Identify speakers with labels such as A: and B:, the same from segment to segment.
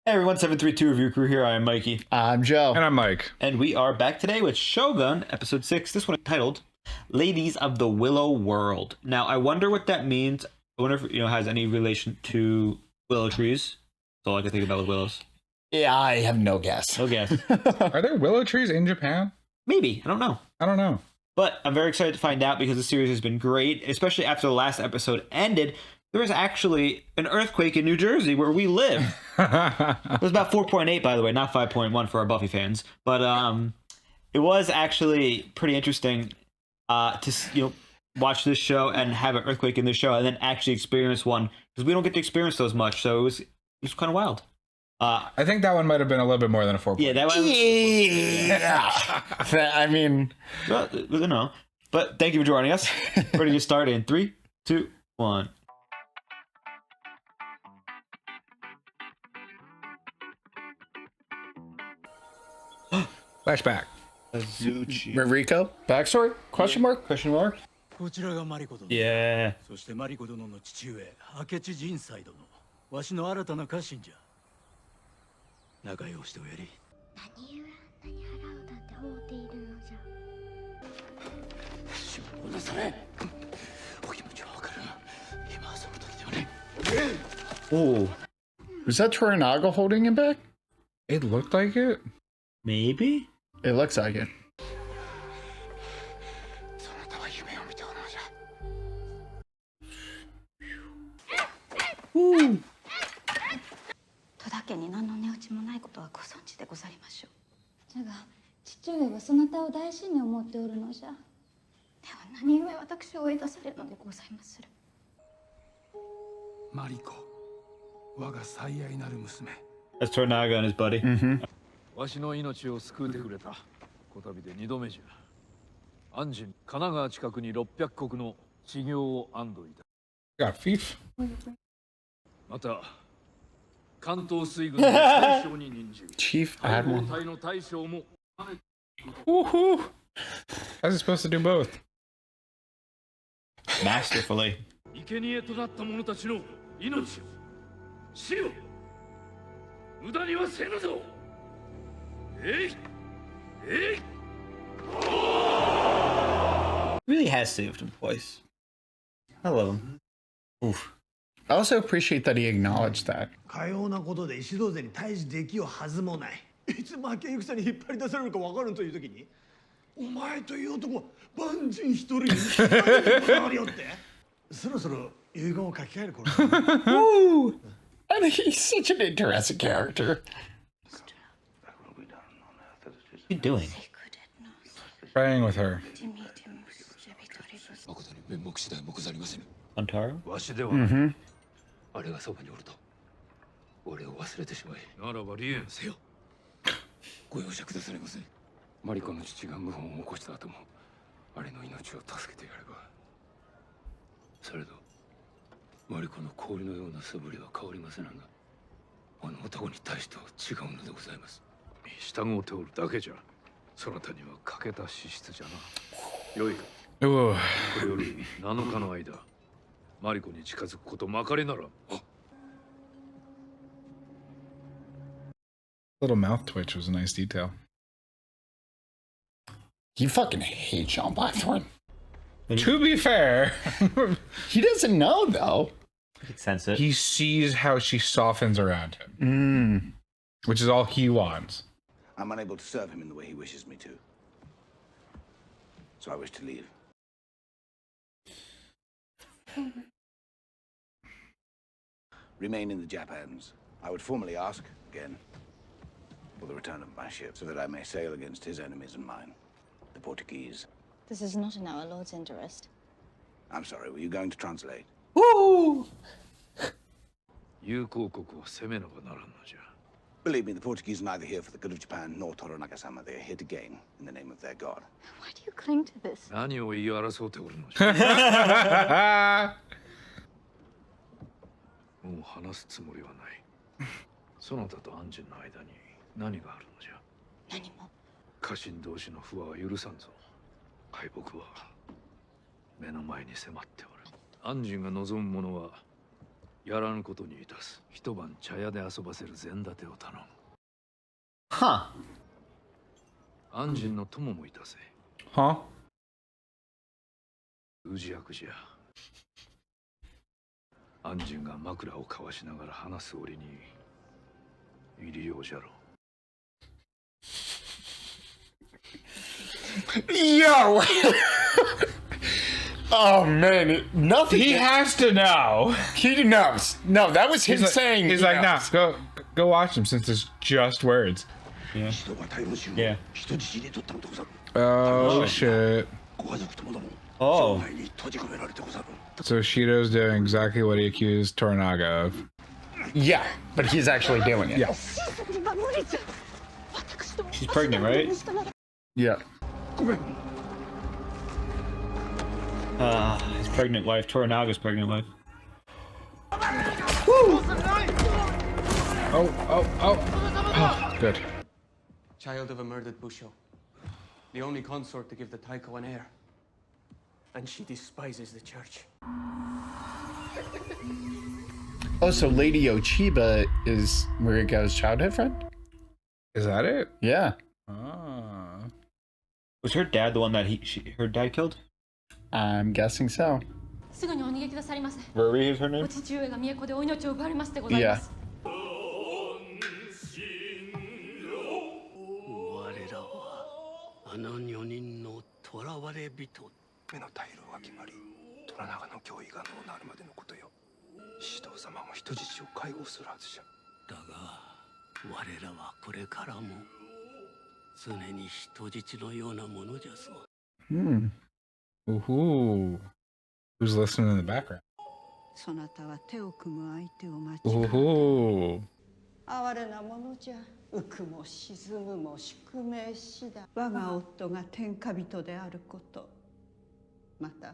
A: Hey everyone, 732 Review Crew here. I am Mikey.
B: I'm Joe.
C: And I'm Mike.
A: And we are back today with Shogun, Episode 6. This one is titled Ladies of the Willow World. Now, I wonder what that means. I wonder if it has any relation to willow trees. That's all I can think about with willows.
B: Yeah, I have no guess.
A: No guess.
C: Are there willow trees in Japan?
A: Maybe. I don't know.
C: I don't know.
A: But I'm very excited to find out because the series has been great, especially after the last episode ended. There was actually an earthquake in New Jersey where we live. It was about 4.8, by the way, not 5.1 for our Buffy fans. But it was actually pretty interesting to watch this show and have an earthquake in this show and then actually experience one because we don't get to experience those much. So it was kind of wild.
C: I think that one might have been a little bit more than a 4.
A: Yeah, that one.
B: Yeah. I mean,
A: Well, no. But thank you for joining us. Ready to start in 3, 2, 1.
C: Flashback.
A: Azuchi.
B: Rico? Backstory? Question mark?
A: Question mark?
D: こちらがマリコ殿。
A: Yeah.
D: そしてマリコ殿の父上、明智仁斎殿。わしの新たな家臣じゃ。仲良うしておやり。
E: 何故あんなに腹を立って放っているのじゃ。
D: しおなされ。お気持ちはわかるな。今はその時ではない。
A: Oh,
B: Was that Toranaga holding him back?
C: It looked like it.
A: maybe?
B: It looks like it.
D: そなたは夢を見ておるのじゃ。
E: 戸田家に何の値打ちもないことはご存知でござりましょう。じゃが父上はそなたを大事に思っておるのじゃ。では何故私を追い出されるのでございまする。
D: マリコ、我が最愛なる娘。
A: That's Toranaga and his buddy.
F: わしの命を救うてくれた。こたびで2度目じゃ。安心、神奈川近くに600石の修行を安堵いた。
C: Got thief.
F: また、関東水軍の大将に任じる。
B: Chief
F: 海
B: Admiral.
F: 防隊の大将も。
C: Woohoo! How's it supposed to do both?
A: Masterfully.
F: 生贄となった者たちの命を死を無駄にはせぬぞ。えいえい。
A: Really has saved him twice. I love him.
B: Oof. I also appreciate that he acknowledged that.
G: かようなことで石道勢に対峙できようはずもない。いつ負け戦に引っ張り出されるか分かるという時に、お前という男は万人一人に引き上げてこだわりよって。そろそろ遺言を書き換える頃だな。
B: Woo! And he's such an interesting character.
A: What are you doing?
C: Praying with her.
D: 誠に面目次第もござりませぬ。
A: Antaro?
F: わしでは、
B: Mm-hmm.
D: あれがそばにおると、俺を忘れてしまい。
F: ならば離縁せよ。
D: ご容赦くだされませ。マリコの父が謀反を起こした後も、あれの命を助けてやれば。されど、マリコの氷のような素振りは変わりませんが、あの男に対しては違うのでございます。
F: 従うておるだけじゃ。そなたには欠けた資質じゃな。よいか。
C: Ooh.
F: これより7日の間、マリコに近づくことまかりなら。
C: Little mouth twitch was a nice detail.
B: He fucking hates John Blackthorne.
C: To be fair,
B: He doesn't know, though.
A: I can sense it.
C: he sees how she softens around him, which is all he wants.
H: I'm unable to serve him in the way he wishes me to. So I wish to leave. Remain in the Japans. I would formally ask, again, for the return of my ship, so that I may sail against his enemies and mine, the Portuguese.
E: This is not in our lord's interest.
H: I'm sorry, were you going to translate?
B: Woo!
F: 友好国を攻めねばならんのじゃ。
H: Believe me, the Portuguese are neither here for the good of Japan nor Toranaga-sama. They are here to gain in the name of their god.
E: Why do you cling to this?
F: 何を言い争うておるのじゃ。もう話すつもりはない。そなたと安心の間に何があるのじゃ。
E: 何も。
F: 家臣同士の不和は許さんぞ。敗北は目の前に迫っておる。安心が望む者はやらぬことにいたす。一晩茶屋で遊ばせる膳立てを頼む。
A: Huh.
F: 安心の友もいたせ。
C: Huh?
F: 宇治役じゃ。安心が枕を交わしながら話す折に入りようじゃろう。
B: Yo! Oh man, nothing.
C: He has to know.
B: He knows. No, that was him
C: He's like,
B: saying.
C: he's
B: he
C: like, nah,
B: knows.
C: go watch him since it's just words.
A: Yeah.
C: Yeah. Oh shit.
A: Oh.
C: So Ishido's doing exactly what he accused Toranaga of.
B: Yeah, but he's actually doing it.
C: Yeah.
A: She's pregnant, right?
B: Yeah.
A: His pregnant wife, Toranaga's pregnant wife.
C: Oh, good.
I: Child of a murdered Busho. The only consort to give the Taiko an heir. And she despises the church.
B: Oh, so Lady Ochiba is Mariko's childhood friend?
C: Is that it?
B: Yeah.
C: Ah.
A: Was her dad the one that her dad killed?
B: I'm guessing so.
E: すぐにお逃げくださりませ。
A: Ruby is her name?
E: お父上が都でお命を奪われましてございます。
D: 我らはあの女人の囚われ人。目の退路は決まり、虎長の脅威がどうなるまでのことよ。獅童様も人質を解放するはずじゃ。だが我らはこれからも常に人質のようなものじゃぞ。
B: Hmm.
C: Ooh. Who's listening in the background?
J: そなたは手を組む相手を待ち
C: Ooh.
J: 哀れなものじゃ。浮くも沈むも宿命次第。我が夫が天下人であること、また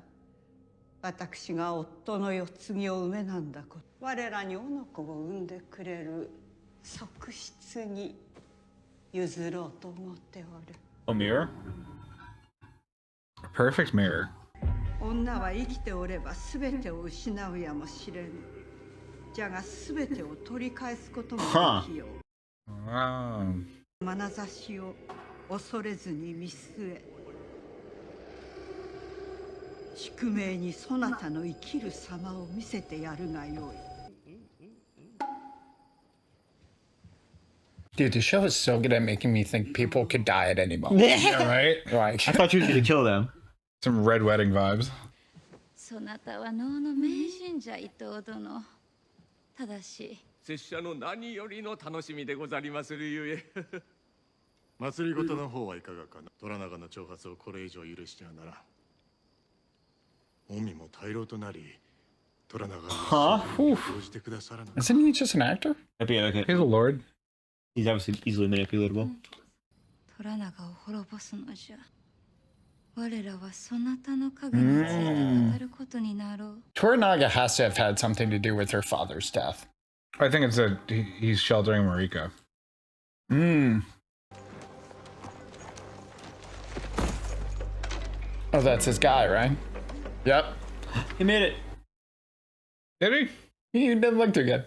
J: 私が夫の世継ぎを埋めなんだこと、我らにおの子を産んでくれる側室に譲ろうと思っておる。
A: A mirror?
C: A perfect mirror.
J: 女は生きておれば全てを失うやもしれぬ。じゃが全てを取り返すこともできよう。
C: Wow.
J: 眼差しを恐れずに見据え、宿命にそなたの生きる様を見せてやるがよい。
B: Dude, the show is so good at making me think people could die at any moment.
C: Yeah, right?
B: Like,
A: I thought you were gonna kill them.
C: Some red wedding vibes.
E: そなたは能の名人じゃ伊藤殿。ただし
F: 拙者の何よりの楽しみでござりまするゆえ。
K: 祭りごとの方はいかがかな。虎長の挑発をこれ以上許してはならん。臣も大老となり、虎長が応じてくださらぬ。
B: isn't he just an actor?
A: That'd be like
C: He's a lord.
A: he's obviously easily manipulatable.
E: 虎長を滅ぼすのじゃ。我らはそなたの影について語ることになろう。
B: Toranaga has to have had something to do with her father's death.
C: I think it's he's sheltering Mariko.
B: Hmm. Oh, that's his guy, right? Yep.
A: He made it.
C: Did he?
B: He didn't look too good.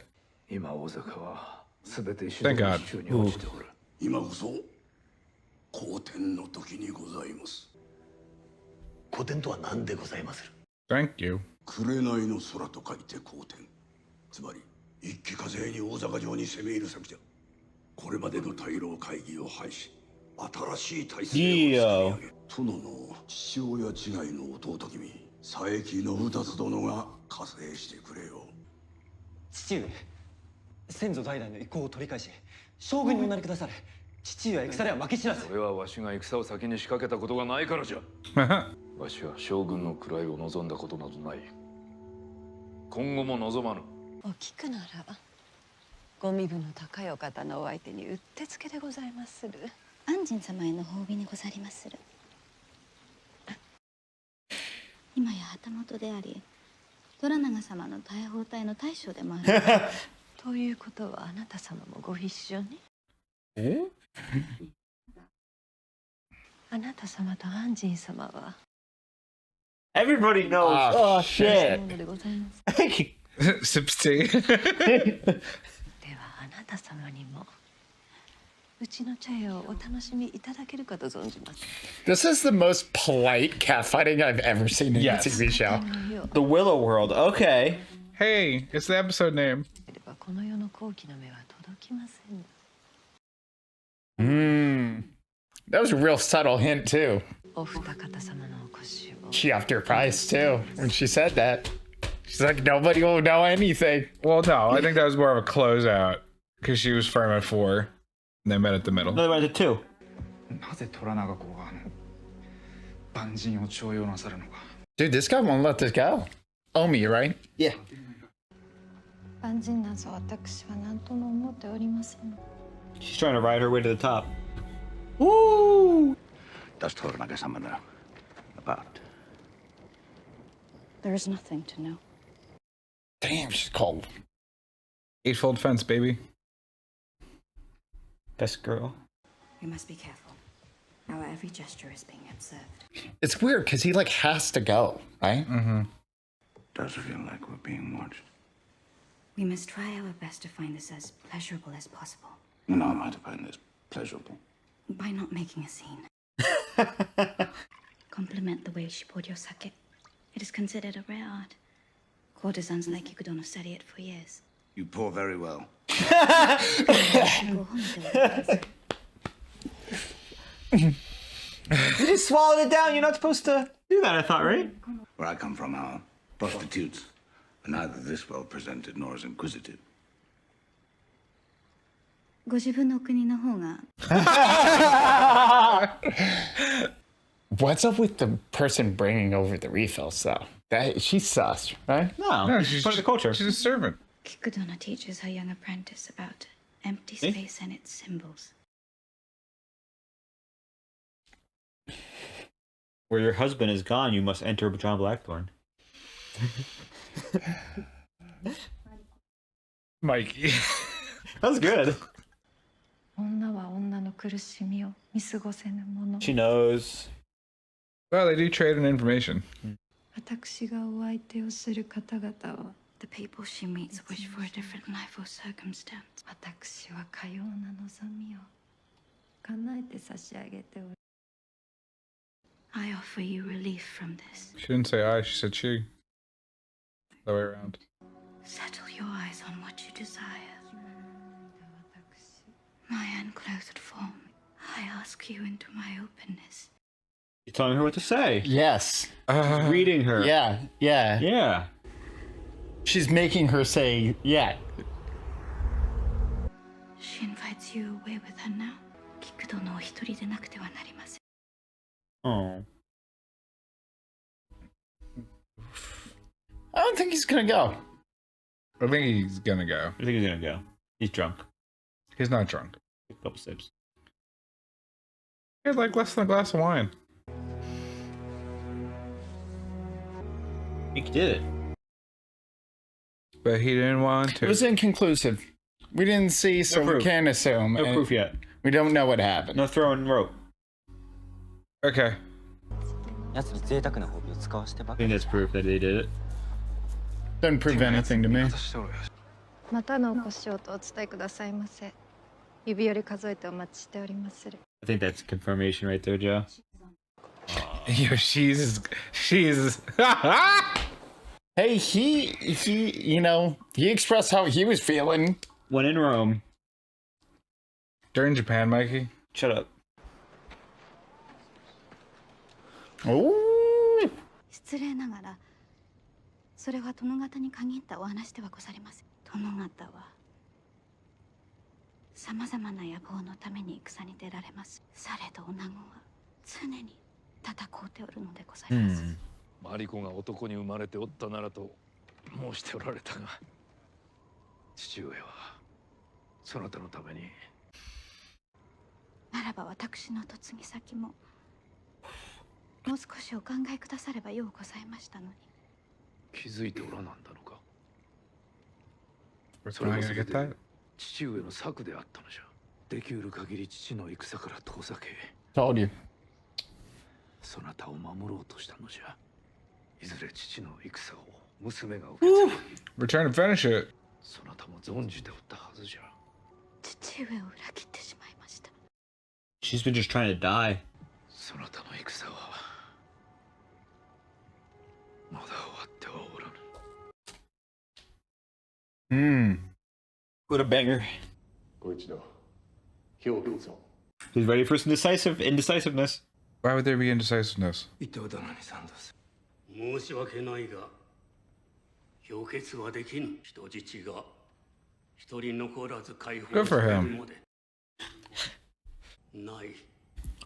D: 今大阪はすべて石
C: Thank
D: の
C: God.
D: 手中に落ちておる。今こそ好天の時にございます。好天とは何でございまする。
C: Thank you.
D: 紅の空と書いて好天。つまり一気風に大阪城に攻め入る先じゃ。これまでの大老会議を廃し、新しい体制を作り上げ、殿の父親違いの弟君、佐伯信達殿が加勢してくれよ。
I: 父上、先祖代々の意向を取り返し、将軍におなりくだされ。父上は戦では負け知らず。
F: それはわしが戦を先に仕掛けたことがないからじゃ。わしは将軍の位を望んだことなどない。今後も望まぬ。
J: お聞くならご身分の高いお方のお相手にうってつけでございまする。
E: 安心様への褒美にござりまする。今や旗本であり、虎長様の大砲隊の大将でもある。
J: ということはあなた様もご一緒に。あなた様と安心様は
A: Everybody knows. Oh shit.
J: ものでございます。
C: Sips tea.
L: ではあなた様にもうちの茶屋をお楽しみいただけるかと存じます。
B: This is the most polite catfighting I've ever seen in
A: Yes.
B: a TV show.
A: The Willow world. Okay.
C: Hey, it's the episode name.
L: この世の高貴な目は届きません。
B: That was a real subtle hint too.
L: お二方様のお越しを。
B: She upped her price too when she said that. She's like, nobody will know anything.
C: Well, no, I think that was more of a closeout because she was firm at 4 and they met at the middle.
A: No, they went to 2.
M: なぜ虎長公が万人を徴用なさるのか。
B: Dude, this guy won't let this go. Omi, right?
A: Yeah.
E: 万人なぞ私は何とも思っておりません。
A: She's trying to ride her way to the top.
B: Woo!
H: Does Toranaga-sama know about?
E: There is nothing to know.
B: Damn, she's cold.
C: Eightfold fence, baby.
A: Best girl.
E: We must be careful. Our every gesture is being observed.
B: It's weird because he like has to go, right?
C: Mm-hmm.
H: Does feel like we're being watched.
E: We must try our best to find this as pleasurable as possible.
H: And I might find this pleasurable.
E: By not making a scene. Compliment the way she poured your sake. It is considered a rare art. Courtesans like Ikudono study it for years.
H: You pour very well.
E: Go home until it
A: You just swallowed it down. You're not supposed to do that, I thought, right?
H: Where I come from, our prostitutes are neither this well presented nor as inquisitive.
E: ご自分の国の方が
B: What's up with the person bringing over the refills, though? That she's sus, right?
A: No, she's part of the culture.
C: She's a servant.
E: Kikudono teaches her young apprentice about empty space and its symbols.
A: Where your husband is gone, you must enter John Blackthorne.
C: Mikey.
A: That was good.
L: 女は女の苦しみを見過ごせぬもの。
A: She knows.
C: Well, they do trade in information.
L: 私がお相手をする方々は
E: The people she meets wish for a different life or circumstance.
L: 私はかような望みを叶えて差し上げており
E: I offer you relief from this.
C: She didn't say I, she said she. The way around.
E: Settle your eyes on what you desire. My unclothed form, I ask you into my openness.
A: You're telling her what to say.
B: Yes.
A: Reading her.
B: Yeah, yeah.
A: Yeah.
B: She's making her say, yeah.
E: She invites you away with her now. Kikudono o hitori de nakute wa narimasen.
A: Oh.
B: I don't think he's gonna go.
C: I think he's gonna go.
A: I think he's gonna go. He's drunk.
C: He's not drunk.
A: A couple sips.
C: He had like less than a glass of wine.
A: He did it.
C: But he didn't want to.
B: It was inconclusive. We didn't see, so we can't assume.
A: No
B: and
A: proof yet.
B: We don't know what happened.
A: No throwing rope.
C: Okay.
A: I think that's proof that they did it.
B: Doesn't prove anything to me.
E: またのお越しをとお伝えくださいませ。指折り数えてお待ちしておりまする。
A: I think that's confirmation right there, Joe.
C: Yo, she's.
B: Hey, he, you know, he expressed how he was feeling.
A: When in Rome.
C: During Japan, Mikey.
A: Shut up.
B: Ooh.
E: 失礼ながら、それは殿方に限ったお話ではござりません。殿方はさまざまな野望のために戦に出られます。されど女子は常に戦うておるのでございます。
F: マリコが男に生まれておったならと申しておられたが、父上はそなたのために。
E: ならば私の嫁ぎ先ももう少しお考えくださればようございましたのに。
F: 気づいておらなんだのか。
C: We're
F: それ
C: probably
F: は
C: gonna
F: 全
C: get
F: て
C: that.
F: 父上の策であったのじゃ。できうる限り父の戦から遠ざけ、
B: Told you.
F: そなたを守ろうとしたのじゃ。いずれ父の戦を娘が受け継ぎ
C: We're trying to finish it.
F: そなたも存じておったはずじゃ。
E: 父上を裏切ってしまいました。
A: She's been just trying to die.
F: そなたの戦はまだ終わってはおらぬ。
A: What a banger.
K: ご一度表現ぞ。
A: He's ready for some indecisiveness.
C: Why would there be indecisiveness?
D: 伊藤殿に賛同する。申し訳ないが、氷結はできぬ。人質が一人残らず解放
C: Good
D: さ
C: for
D: れる
C: him.
D: ので。ない。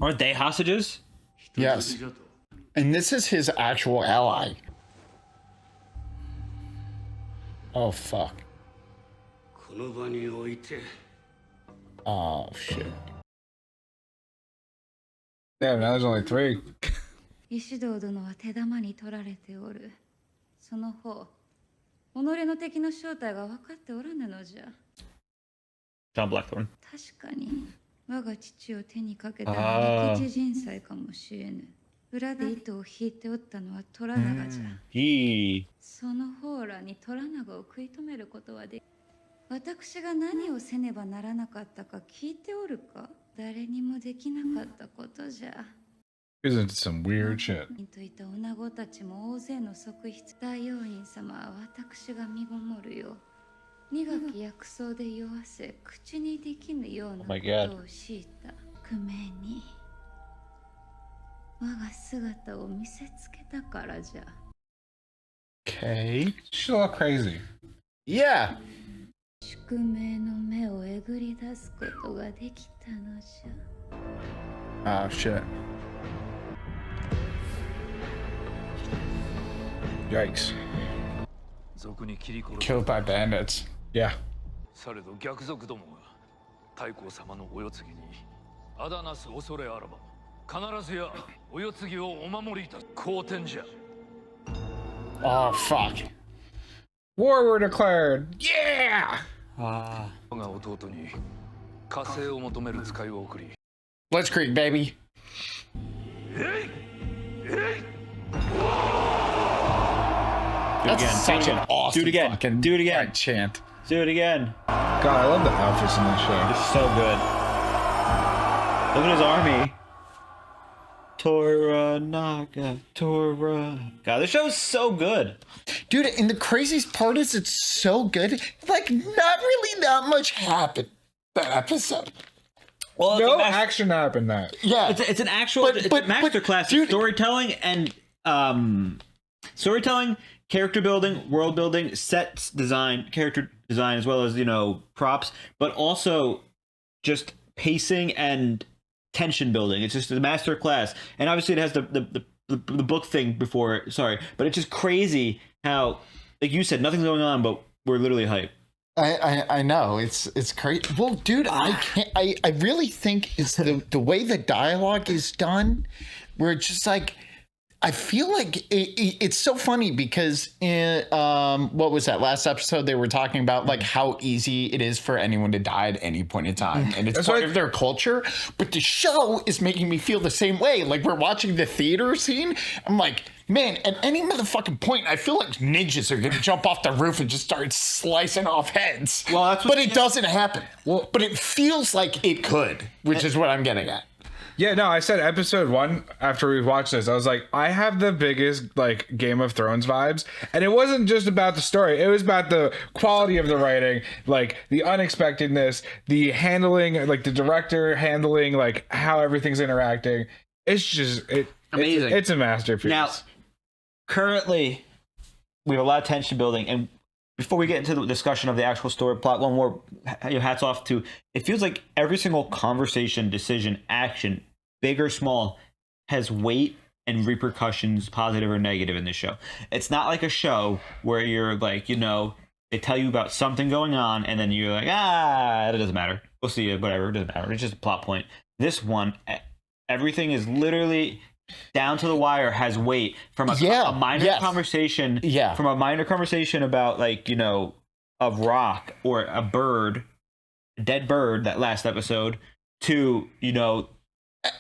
A: Aren't they hostages?
B: Yes. And this is his actual ally. Oh, fuck.
D: この場において。
B: Oh, shit.
C: Damn, now there's only 3.
E: 石堂殿は手玉に取られておる。その方、己の敵の正体が分かっておらぬのじゃ。
A: John Blackthorne.
E: 確かに、我が父を手にかけたのは敵人才かもしれぬ。裏で糸を引いておったのは虎長じゃ。その方らに虎長を食い止めることはでき、私が何をせねばならなかったか聞いておるか。誰にもできなかったことじゃ。
C: He's into some weird shit.
E: といた女子たちも大勢の側室。大王院様は私が身ごもるよう苦き薬草で酔わせ口にできぬようなことを強いた。工名に我が姿を見せつけたからじゃ。
B: Okay.
C: She look crazy.
B: Yeah.
E: 宿命の目をえぐり出すことができたのじゃ。
B: Oh, shit.
C: Yikes.
F: 賊に切り殺
B: Killed by bandits.
C: Yeah.
F: されど逆賊どもが太閤様のお世継ぎにあだなす恐れあらば必ずやお世継ぎをお守りいたす。好天じゃ。
B: Oh, fuck.
C: War were declared. Yeah!
A: あ
F: 我が弟に火星を求める使いを送り。
B: Let's Creek, baby. That's such an awesome
A: Do it again.
B: fucking
A: Do it again.
B: chant.
A: Do it again.
C: God, I love the outfits in this show.
A: It's so good. Look at his army. Toranaga. God, this show is so good.
B: Dude, and the craziest part is it's so good. Like, not really that much happened that episode.
A: Well,
C: No action happened that.
B: Yeah.
A: It's an actual it's a masterclass in storytelling and storytelling, character building, world building, set design, character design, as well as, you know, props, but also just pacing and tension building. It's just a master class. And obviously it has the book thing before, sorry, but it's just crazy how, like you said, nothing's going on, but we're literally hyped.
B: I know it's crazy. Well, dude, I really think it's the way the dialogue is done, where it's just like, I feel like it's so funny because in what was that last episode, they were talking about like how easy it is for anyone to die at any point in time, and it's part of their culture. But the show is making me feel the same way. Like we're watching the theater scene, I'm like, man, at any motherfucking point, I feel like ninjas are gonna jump off the roof and just start slicing off heads.
A: Well, that's what
B: but it doesn't happen. Well, but it feels like it could, which is what I'm getting at.
C: Yeah, no, I said episode 1 after we watched this. I was like, I have the biggest like Game of Thrones vibes, and it wasn't just about the story. It was about the quality of the writing, like the unexpectedness, the handling, like the director handling, like how everything's interacting. It's just
A: amazing.
C: It's a masterpiece.
A: Now, currently, we have a lot of tension building, and before we get into the discussion of the actual story plot, one more hats off to, it feels like every single conversation, decision, action, big or small, has weight and repercussions, positive or negative, in this show. It's not like a show where you're like, you know, they tell you about something going on and then you're like, it doesn't matter. We'll see it, whatever, it doesn't matter. It's just a plot point. This one, everything is literally down to the wire, has weight from a minor conversation. Yeah. From a minor conversation about, like, you know, a rock or a bird, a dead bird, that last episode, to, you know,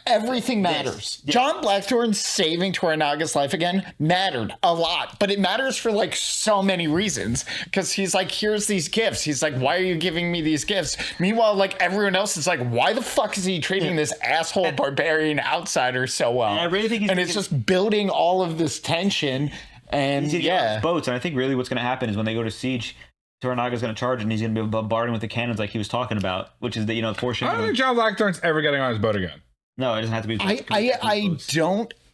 B: Everything matters. Yes. John Blackthorne saving Toranaga's life again mattered a lot, but it matters for like so many reasons. Because he's like, here's these gifts. He's like, why are you giving me these gifts? Meanwhile, like everyone else is like, why the fuck is he treating this asshole barbarian outsider so well? And I really think it's just building all of this tension. And
A: boats. And I think really what's going to happen is when they go to siege, Toranaga's going to charge and he's going to be bombarding with the cannons like he was talking about, which is the portion.
C: I don't think John Blackthorne's ever getting on his boat again.
A: No, it doesn't have to be.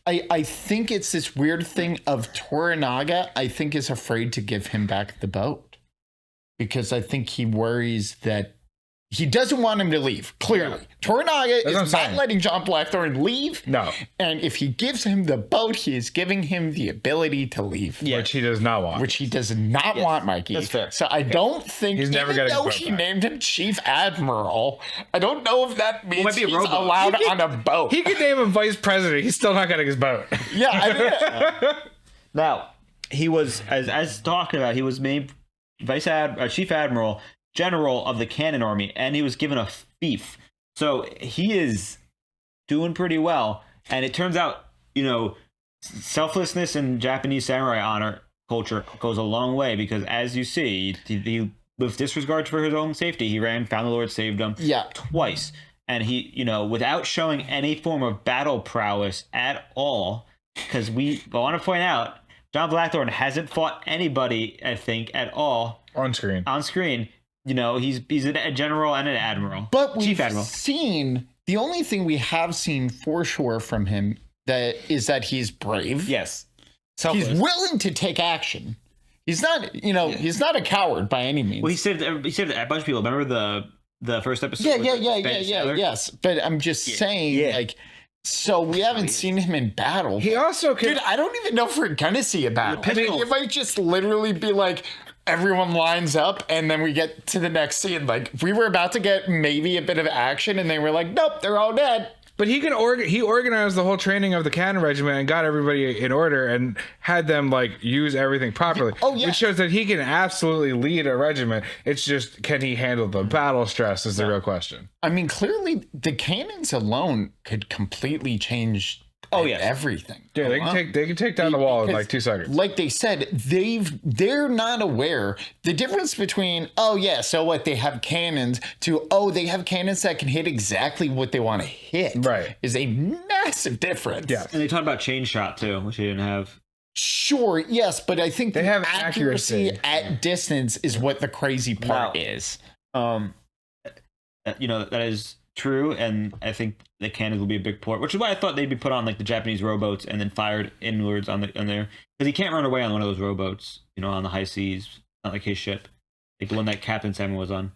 B: I think it's this weird thing of Toranaga, I think, is afraid to give him back the boat. Because I think he worries that he doesn't want him to leave, clearly. Yeah. Toranaga is not letting John Blackthorne leave.
C: No.
B: And if he gives him the boat, he is giving him the ability to leave.
C: Yeah. Which he does not want.
B: Which he does not want, Mikey.
A: That's fair.
B: So I don't think,
C: he's never
B: even though he named him Chief Admiral, I don't know if that means he's allowed on a boat.
C: He could name him Vice President. He's still not getting his boat.
B: Yeah.
A: Now, he was, as talking about, he was made Chief Admiral, General of the Cannon Army, and he was given a fief. So he is doing pretty well. And it turns out, selflessness in Japanese samurai honor culture goes a long way, because as you see, he with disregard for his own safety, he found the Lord, saved him twice. And he, without showing any form of battle prowess at all, because we want to point out, John Blackthorne hasn't fought anybody, I think, at all.
C: On screen.
A: He's a general and an admiral.
B: But we've seen, the only thing we have seen for sure from him is that he's brave.
A: Yes.
B: Selfless. He's willing to take action. He's not, he's not a coward by any means.
A: Well, he saved a bunch of people. Remember the first episode?
B: Yes. But I'm just saying, so we haven't seen him in battle.
C: He also
B: Dude, I don't even know if we're gonna see a battle. I mean, it might just literally be like, everyone lines up and then we get to the next scene. Like, we were about to get maybe a bit of action and they were like, nope, they're all dead.
C: But he organized the whole training of the cannon regiment and got everybody in order and had them use everything properly.
B: Oh yeah.
C: Which shows that he can absolutely lead a regiment. It's just, can he handle the battle stress is the real question.
B: I mean, clearly the cannons alone could completely change everything.
C: Yeah, they can take down the wall in 2 seconds.
B: Like they said, they're not aware the difference between so what, they have cannons to they have cannons that can hit exactly what they want to hit.
C: Right.
B: Is a massive difference.
C: Yeah.
A: And they talked about chain shot too, which he didn't have.
B: Sure, yes, but I think
C: they have accuracy
B: at distance is what the crazy part is.
A: That is true, and I think the cannons will be a big port, which is why I thought they'd be put on the Japanese rowboats and then fired inwards on there, because he can't run away on one of those rowboats, on the high seas, not like his ship, like the one that Captain Salmon was on.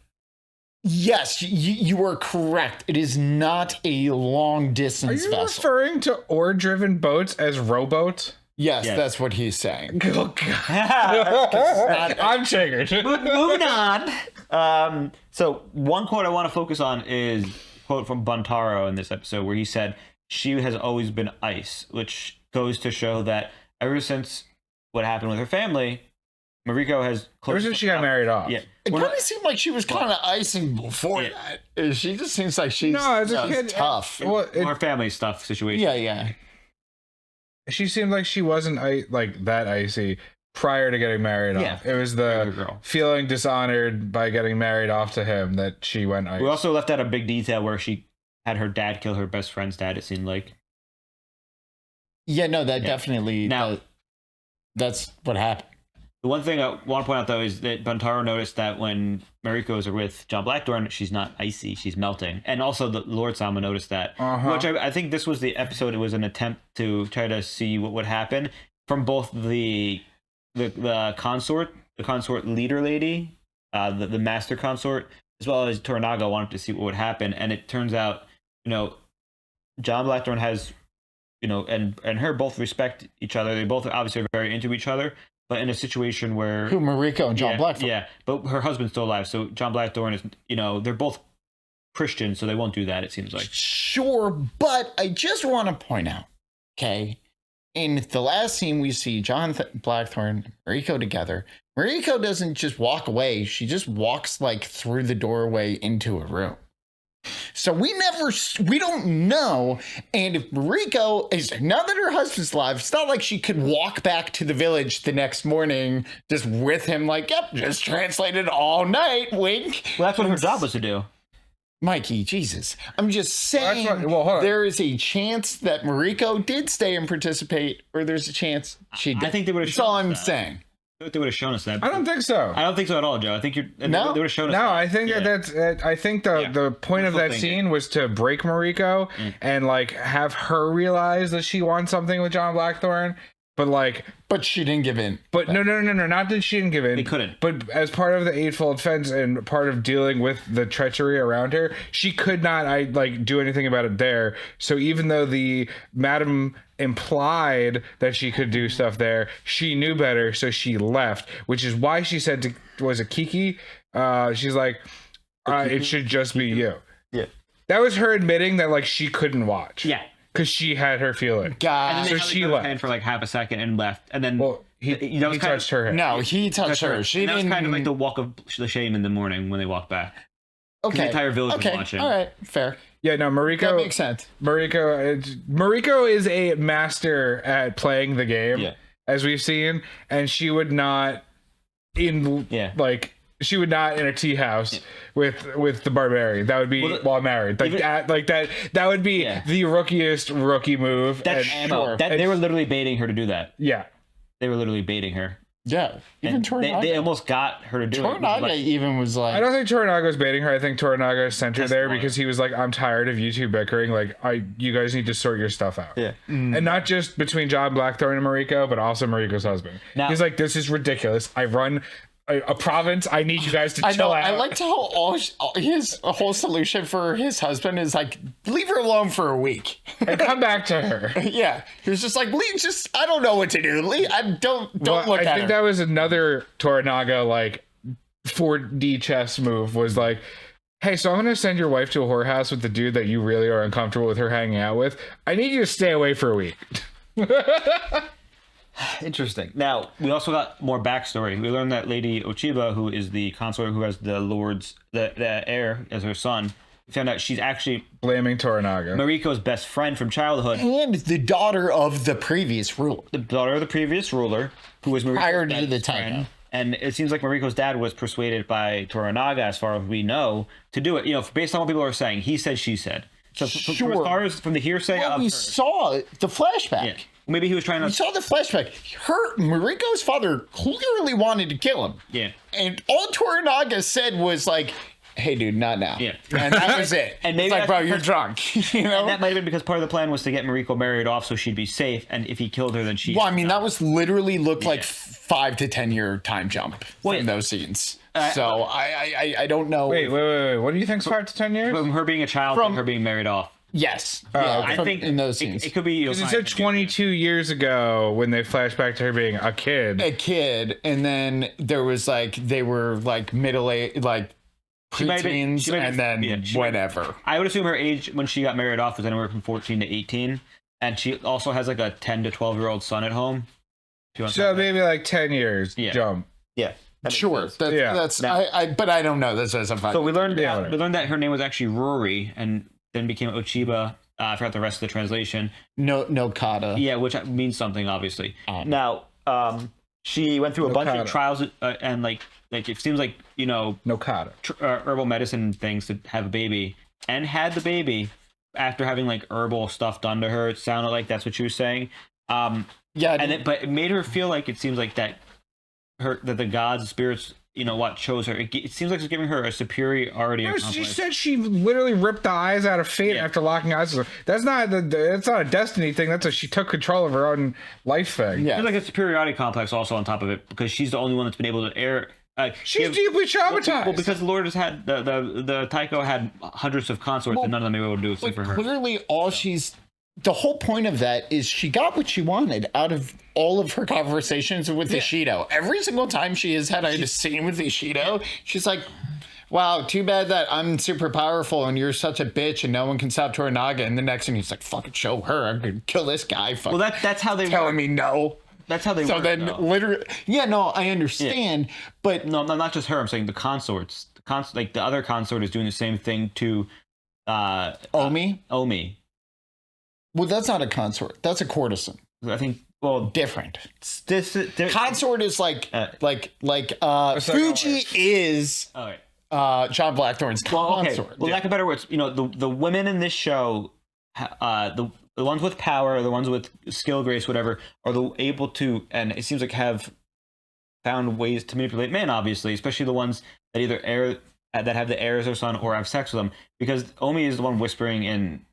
B: Yes, you are correct. It is not a long distance vessel.
C: Are you referring to oar-driven boats as rowboats?
B: Yes, that's what he's saying.
C: Oh, God. I'm triggered.
A: Moving on. So one quote I want to focus on is a quote from Buntaro in this episode where he said, "She has always been ice," which goes to show that ever since what happened with her family, Mariko has...
C: Ever since she got married off.
B: Yeah. It kind of seemed like she was kind of icing before that. She just seems like she's tough.
A: Her family stuff situation.
B: Yeah.
C: She seemed like she wasn't that icy prior to getting married off. It was the feeling dishonored by getting married off to him that she went ice.
A: We also left out a big detail where she had her dad kill her best friend's dad, it seemed like.
B: Yeah, no, that definitely... Now, that's what happened.
A: The one thing I want to point out, though, is that Buntaro noticed that when Mariko is with John Blackthorne, she's not icy, she's melting. And also the Lord Sama noticed that, which I think this was the episode, it was an attempt to try to see what would happen from both the consort leader lady, the master consort, as well as Toranaga wanted to see what would happen. And it turns out, John Blackthorne has, and her both respect each other. They both obviously are very into each other. But in a situation where...
B: Who, Mariko and John Blackthorne?
A: Yeah, but her husband's still alive, so John Blackthorne is, they're both Christian, so they won't do that, it seems like.
B: Sure, but I just want to point out, in the last scene we see John Blackthorne and Mariko together. Mariko doesn't just walk away, she just walks, through the doorway into a room. So So we don't know. And if Mariko is, now that her husband's alive, it's not like she could walk back to the village the next morning just with him, like, yep, just translated all night, wink.
A: Well, that's what her job was to do.
B: Mikey, Jesus. I'm just saying
C: hold on.
B: there is a chance that Mariko did stay and participate, or there's a chance she did.
A: I think they would have
B: That's all I'm saying.
A: They would have shown us that.
C: I don't think so.
A: I don't think so at all, Joe. I think they would have shown us
C: No,
A: that.
C: I think the point of that scene was to break Mariko and like have her realize that she wants something with John Blackthorne. But
B: she didn't give in.
C: But no, not that she didn't give in.
A: They couldn't.
C: But as part of the Eightfold Fence and part of dealing with the treachery around her, she could not do anything about it there. So even though the madam implied that she could do stuff there, she knew better, so she left. Which is why she said was it Kiki? She's like, it should just be you.
A: Yeah.
C: That was her admitting that she couldn't watch.
A: Yeah.
C: Because she had her feeling.
A: God. And
C: so she left
A: for half a second and left, and then
C: he touched her hand.
B: No, he touched her. She
A: that was
B: didn't.
A: kind of like the walk of the shame in the morning when they walked back.
B: Okay.
A: The entire village was watching.
B: All right. Fair.
C: Yeah. No, Mariko.
B: That makes sense.
C: Mariko is a master at playing the game, as we've seen, and she would not she would not in a tea house with the barbarian. That would be while married. That would be the rookie move.
A: They were literally baiting her to do that.
C: Yeah.
A: They were literally baiting her.
B: Yeah. Even Toranaga.
A: They almost got her to do
B: Toranaga
A: it.
B: even was like...
C: I don't think Toranaga was baiting her. I think Toranaga sent her there because he was like, I'm tired of you two bickering. You guys need to sort your stuff out.
A: Yeah.
C: And not just between John Blackthorne and Mariko, but also Mariko's husband. He's like, this is ridiculous. I run a province. I need you guys to chill out.
B: I liked how his whole solution for his husband is like, leave her alone for a week
C: and come back to her.
B: Yeah, he was just like, I don't know what to do. Don't look at her.
C: I think that was another Toranaga 4D chess move. Was like, hey, so I'm gonna send your wife to a whorehouse with the dude that you really are uncomfortable with her hanging out with. I need you to stay away for a week.
A: Interesting. Now, we also got more backstory. We learned that Lady Ochiba, who is the consort who has the heir as her son, we found out she's actually
C: blaming Toranaga.
A: Mariko's best friend from childhood.
B: And the daughter of the previous ruler.
A: The daughter of the previous ruler, who was Mariko's
B: prior to the
A: friend.
B: time.
A: And it seems like Mariko's dad was persuaded by Toranaga, as far as we know, to do it. Based on what people are saying, he said, she said. So
B: sure.
A: as far as from the hearsay of
B: we saw the flashback.
A: Yeah. Maybe he was trying to...
B: We saw the flashback. Mariko's father clearly wanted to kill him.
A: Yeah.
B: And all Toranaga said was like, hey, dude, not now.
A: Yeah.
B: And that was it.
A: And maybe
B: it's like, bro, you're drunk. You know?
A: And that might have been because part of the plan was to get Mariko married off so she'd be safe. And if he killed her, then she...
B: Well, I mean, that was literally looked like 5 to 10 year time jump from those scenes. So I don't know.
C: Wait. What do you think's 5 to 10 years?
A: From her being a child and her being married off.
B: Yes.
A: I think
B: in those scenes.
A: It could be...
C: Because it said 22 years ago when they flashed back to her being a kid.
B: And then there was they were middle-aged, preteens, and then whatever.
A: I would assume her age when she got married off was anywhere from 14 to 18. And she also has a 10 to 12-year-old son at home.
C: So maybe 10 years jump.
A: Yeah.
B: Sure. That's but I don't know. This is a fact.
A: So we learned that her name was actually Rory and then became Ochiba. I forgot the rest of the translation.
B: No kata.
A: Yeah, which means something, obviously. Now, she went through a bunch of trials and it seems like,
C: no kata.
A: Herbal medicine things to have a baby, and had the baby after having herbal stuff done to her. It sounded like that's what she was saying. But it made her feel like it seems like that the gods, the spirits, chose her. It seems like it's giving her a superiority.
C: No, she said she literally ripped the eyes out of Fate after locking eyes with her. That's not a destiny thing. That's she took control of her own life thing.
A: Yeah, there's a superiority complex also on top of it because she's the only one that's been able to air.
C: She's deeply traumatized.
A: Well, because the Lord has had the Taiko had hundreds of consorts and none of them were able to do a thing for her.
B: Clearly, the whole point of that is she got what she wanted out of all of her conversations with Ishido. Every single time she has had a scene with Ishido, she's like, wow, too bad that I'm super powerful and you're such a bitch and no one can stop Toranaga. And the next thing he's like, fucking show her. I'm going to kill this guy.
A: Well, that's how they
B: telling me no.
A: That's how they work.
B: So then literally, I understand. But
A: no, not just her. I'm saying the consorts. The other consort is doing the same thing to
B: Omi?
A: Omi.
B: Well, that's not a consort. That's a courtesan.
A: I think. Well,
B: different.
A: Consort
B: is like Fuji is John Blackthorne's consort.
A: Well, lack of better words, the women in this show, the ones with power, the ones with skill, grace, whatever, are able to, and it seems like have found ways to manipulate men. Obviously, especially the ones that either that have the heir as their son or have sex with them. Because Omi is the one whispering in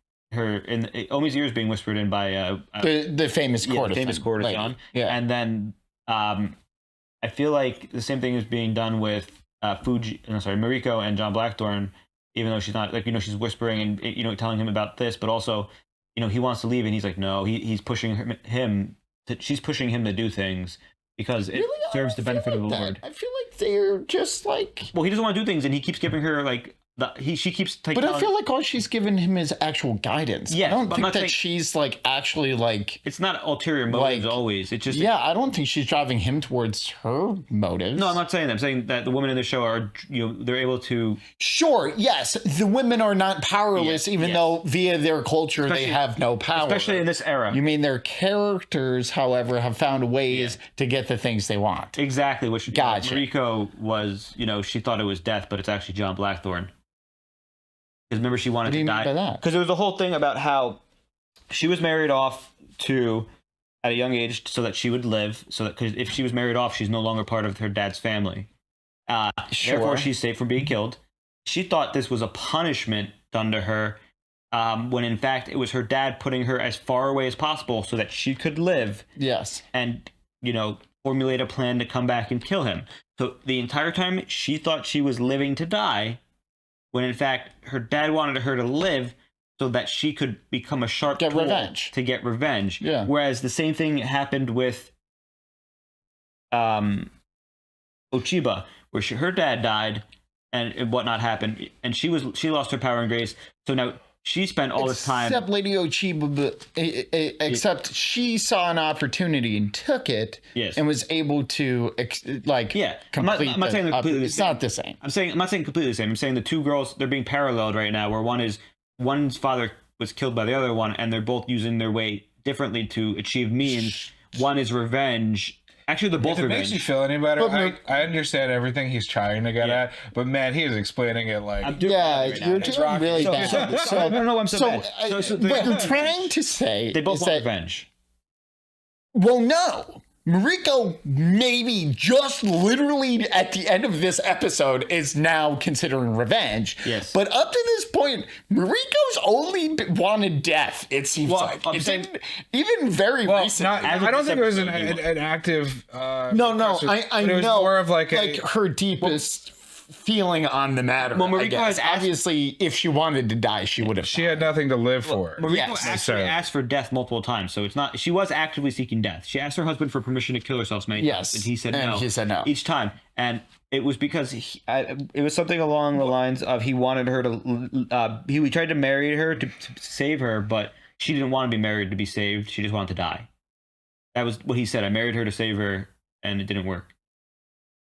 A: Omi's ears, being whispered in by
B: the famous courtesan.
A: And then I feel like the same thing is being done with Mariko and John Blackthorne, even though she's not she's whispering and telling him about this, but also he wants to leave and he's like no, he's pushing him she's pushing him to do things because it serves the benefit of the Lord.
B: I feel like they're just like,
A: well, he doesn't want to do things and he keeps giving her like she keeps
B: but I feel like all she's given him is actual guidance.
A: Yeah,
B: I don't think that she's like actually like,
A: it's not ulterior motives always. It's just
B: I don't think she's driving him towards her motives.
A: No, I'm not saying that. I'm saying that the women in the show are they're able to.
B: Sure, yes, the women are not powerless, even though via their culture they have no power.
A: Especially in this era.
B: You mean their characters, however, have found ways to get the things they want.
A: Exactly. Which
B: gotcha.
A: Mariko was, she thought it was death, but it's actually John Blackthorne. Because remember, she wanted to die. Because there was a whole thing about how she was married off at a young age so that she would live. So that because if she was married off, she's no longer part of her dad's family. Therefore, she's safe from being killed. She thought this was a punishment done to her, when in fact it was her dad putting her as far away as possible so that she could live.
B: Yes.
A: And formulate a plan to come back and kill him. So the entire time she thought she was living to die, when in fact her dad wanted her to live so that she could become a sharp tool to get revenge.
B: Yeah.
A: Whereas the same thing happened with Ochiba, where her dad died and whatnot happened, and she lost her power and grace. So now she spent all this time.
B: Except Lady Ochiba, except she saw an opportunity and took it, and was able to complete.
A: I'm not saying they're completely
B: it's not the same.
A: I'm not saying completely the same. I'm saying the two girls, they're being paralleled right now, where one's father was killed by the other one, and they're both using their way differently to achieve means. One is revenge. Actually, they're both revenge.
C: If it makes you feel any better, I understand everything he's trying to get at, but man, he is explaining it like...
B: you're doing really bad.
A: I don't know why I'm so bad.
B: What you're trying to say
A: they both want revenge.
B: Well, no. Mariko maybe just literally at the end of this episode is now considering revenge.
A: Yes.
B: But up to this point, Mariko's only wanted death, it seems like. It's even very recent.
C: I don't think it was an active...
B: I know.
C: It was more of like
B: her deepest feeling on the matter.
A: Well, Mariko has
B: obviously, if she wanted to die, she would have.
C: She had nothing to live for.
A: Mariko actually asked for death multiple times, so it's not. She was actively seeking death. She asked her husband for permission to kill herself many times, and he said no.
B: He said no
A: each time, and it was because it was something along the lines of he wanted her to. He tried to marry her to save her, but she didn't want to be married to be saved. She just wanted to die. That was what he said. I married her to save her, and it didn't work.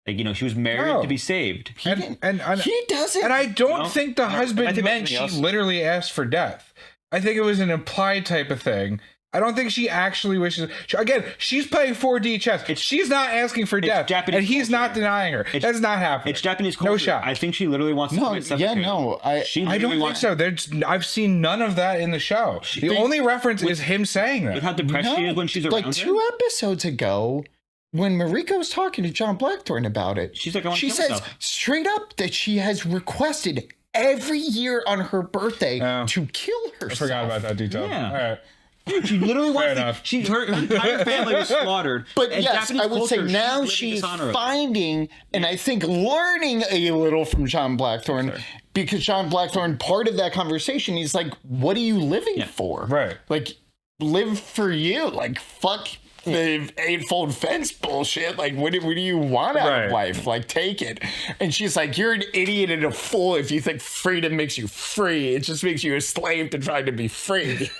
A: Like, she was married to be saved.
B: He doesn't.
C: And I don't think the husband meant she literally asked for death. I think it was an implied type of thing. I don't think she actually wishes. Again, she's playing 4D chess. She's not asking for death, and he's not denying her. That's not happening.
A: It's Japanese culture.
C: No shot.
A: I think she literally wants to commit suicide.
C: I don't think so. I've seen none of that in the show. The only reference is him saying that.
A: With how depressed she is when she's around
B: like 2 episodes ago, when Mariko was talking to John Blackthorne about it,
A: she's like,
B: she says straight up that she has requested every year on her birthday to kill herself.
C: I forgot about that detail.
A: Yeah.
C: All right.
A: Dude, she literally wants her entire family was slaughtered.
B: But yes, I would say now she's finding, and I think learning a little from John Blackthorne, because John Blackthorne, part of that conversation, he's like, what are you living for?
C: Right.
B: Like, live for you. Like, fuck the eightfold fence bullshit. Like, what do you want out of life? Like, take it. And she's like, you're an idiot and a fool if you think freedom makes you free. It just makes you a slave to try to be free.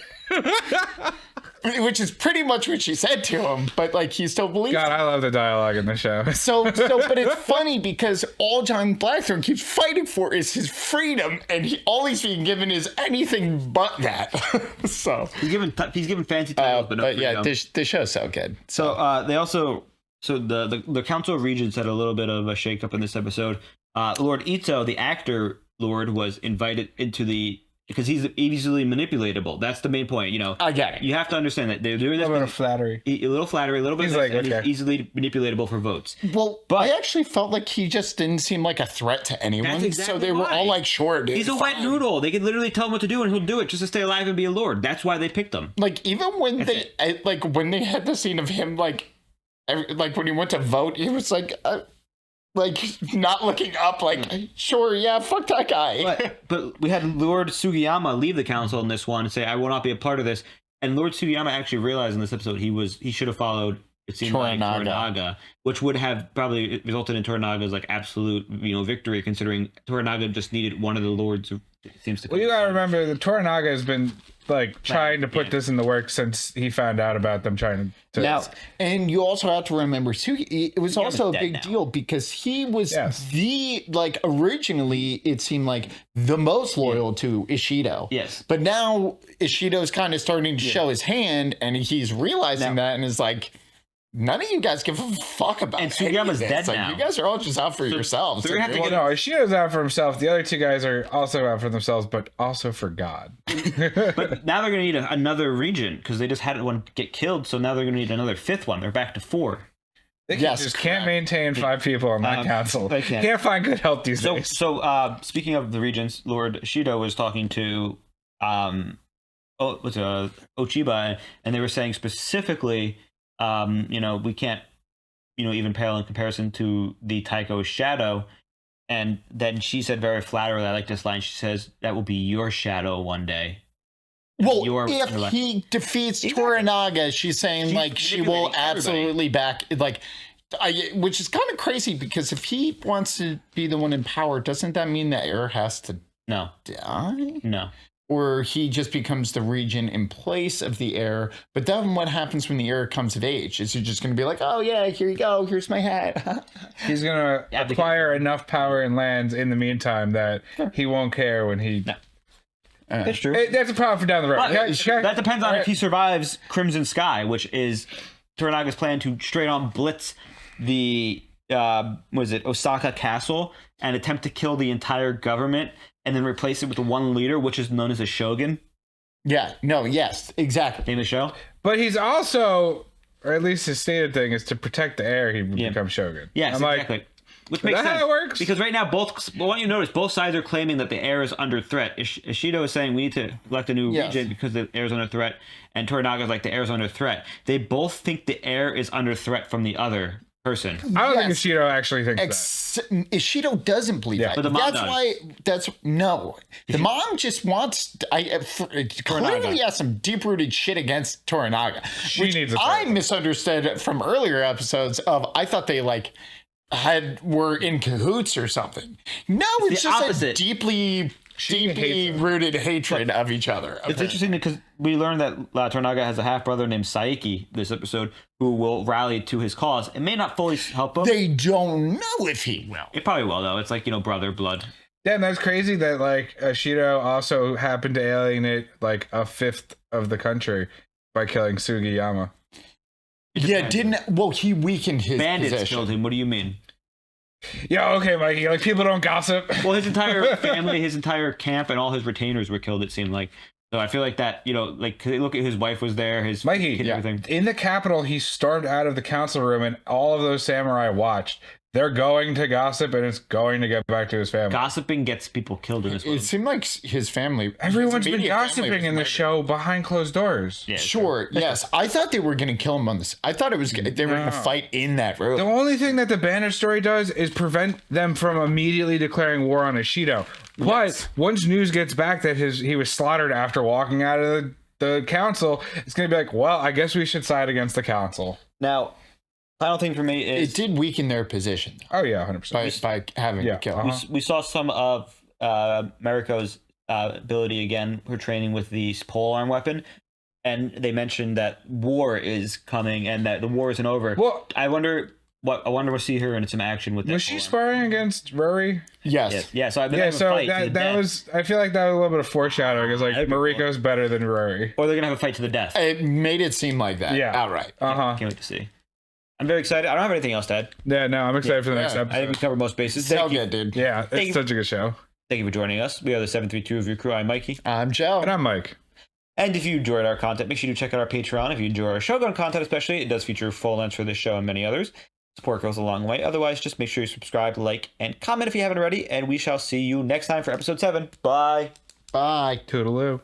B: which is pretty much what she said to him, but like he still believes.
C: God, I love the dialogue in the show.
B: So, but it's funny because all John Blackthorne keeps fighting for is his freedom, and all he's being given is anything but that. So
A: he's given fancy titles, but no freedom.
B: yeah, this show's so good.
A: So they also, the Council of Regents had a little bit of a shakeup in this episode. Lord Ito, the actor Lord, was invited into because he's easily manipulatable. That's the main point.
B: I get it.
A: You have to understand that they're doing this.
C: A little flattery.
A: A little flattery, a little bit. He's easily manipulatable for votes.
B: Well, but I actually felt like he just didn't seem like a threat to anyone.
A: That's exactly
B: so they were all like, "Sure, dude."
A: He's a wet noodle. They can literally tell him what to do, and he'll do it just to stay alive and be a lord. That's why they picked him.
B: Like even when when they had the scene of him like when he went to vote, he was like not looking up, like sure, yeah, fuck that guy.
A: But we had Lord Sugiyama leave the council in this one and say, "I will not be a part of this." And Lord Sugiyama actually realized in this episode he should have followed. It seemed like Toranaga, which would have probably resulted in Toranaga's like absolute victory, considering Toranaga just needed one of the lords. Seems to.
C: Well, you gotta remember that Toranaga has been like trying to put this in the works since he found out about them trying to.
B: Now, and you also have to remember too, it was also a big deal because he was originally it seemed like the most loyal to Ishido.
A: Yes.
B: But now Ishido's kind of starting to show his hand, and he's realizing that, and is like, none of you guys give a fuck about it.
A: And Sugiyama's dead now.
B: You guys are all just out for yourselves.
A: So we have to
C: no, Ishido's out for himself. The other two guys are also out for themselves, but also for God.
A: But now they're going to need another region because they just had one get killed. So now they're going to need another fifth one. They're back to 4.
C: They just can't maintain 5 people on that council. They can't find good help these days.
A: So speaking of the regions, Lord Ishido was talking to Ochiba, and they were saying specifically, we can't, even pale in comparison to the Taiko's shadow. And then she said very flatteringly, I like this line. She says, that will be your shadow one day.
B: Well, if he defeats Toranaga, she's saying she will absolutely back, which is kind of crazy because if he wants to be the one in power, doesn't that mean the heir has to die?
A: No.
B: Or he just becomes the regent in place of the heir. But then what happens when the heir comes of age? Is he just going to be like, oh yeah, here you go, here's my hat?
C: He's going to acquire enough power and lands in the meantime that he won't care when he...
A: That's true.
C: That's a problem for down the road.
A: That depends on if he survives Crimson Sky, which is Toranaga's plan to straight on blitz the Osaka Castle and attempt to kill the entire government and then replace it with one leader, which is known as a shogun.
B: Yes, exactly.
A: Name of the show.
C: But he's also, or at least his stated thing, is to protect the heir, he becomes shogun.
A: Yes, exactly. Which makes sense. How it works? Because right now, what you notice, both sides are claiming that the heir is under threat. Ishido is saying we need to elect a new regent because the heir is under threat, and Toranaga is like the heir is under threat. They both think the heir is under threat from the other person.
C: I don't think Ishido actually thinks that.
B: Ishido doesn't believe that.
A: But the mom
B: The mom just wants. Clearly has some deep-rooted shit against Toranaga.
C: She needs.
B: I misunderstood from earlier episodes of. I thought they were in cahoots or something. No, it's just opposite. A deeply rooted hatred of each other.
A: It's interesting because we learned that Toranaga has a half brother named Saiki this episode who will rally to his cause. It may not fully help him.
B: They don't know if he will.
A: It probably will though. It's brother blood.
C: Yeah, and that's crazy that Ishido also happened to alienate a fifth of the country by killing Sugiyama.
B: Yeah, he weakened his
A: bandits
B: position.
A: Killed him. What do you mean?
C: Yeah, okay, Mikey. People don't gossip.
A: Well, his entire family, his entire camp, and all his retainers were killed. It seemed like. So I feel like that. Look at his wife was there. His
C: Mikey,
A: everything.
C: In the capital, he stormed out of the council room, and all of those samurai watched. They're going to gossip, and it's going to get back to his family.
A: Gossiping gets people killed in this one.
B: It seemed like his family...
C: Everyone's been gossiping in the show behind closed doors.
B: Yeah, sure, yes. I thought they were going to kill him on this. I thought they were going to fight in that room.
C: The only thing that the bandit story does is prevent them from immediately declaring war on Ishido. But once news gets back that he was slaughtered after walking out of the council, it's going to be like, well, I guess we should side against the council.
A: Now... Final thing for me is...
B: It did weaken their position.
C: Oh, yeah, 100%.
B: By having to kill him.
A: We saw some of Mariko's ability again, her training with the polearm weapon. and they mentioned that war is coming and that the war isn't over.
C: Well,
A: I wonder we'll see her in some action with that.
C: Was she sparring against Rory?
B: Yes.
A: Yeah. So
C: that was. I feel like that was a little bit of foreshadowing. Because like Mariko's better than Rory,
A: or they're gonna have a fight to the death.
B: It made it seem like that.
C: Yeah.
B: Outright.
A: Can't wait to see. I'm very excited. I don't have anything else to add.
C: Yeah, no, I'm excited for the next episode.
A: I think we covered most bases.
B: So good, dude.
C: Yeah, it's such a good show.
A: Thank you for joining us. We are the 732 Review Crew. I'm Mikey.
B: I'm Joe.
C: And I'm Mike.
A: And if you enjoyed our content, make sure you check out our Patreon. If you enjoy our Shogun content especially, it does feature full lengths for this show and many others. Support goes a long way. Otherwise, just make sure you subscribe, like, and comment if you haven't already. And we shall see you next time for episode 7. Bye.
B: Bye.
C: Toodaloo.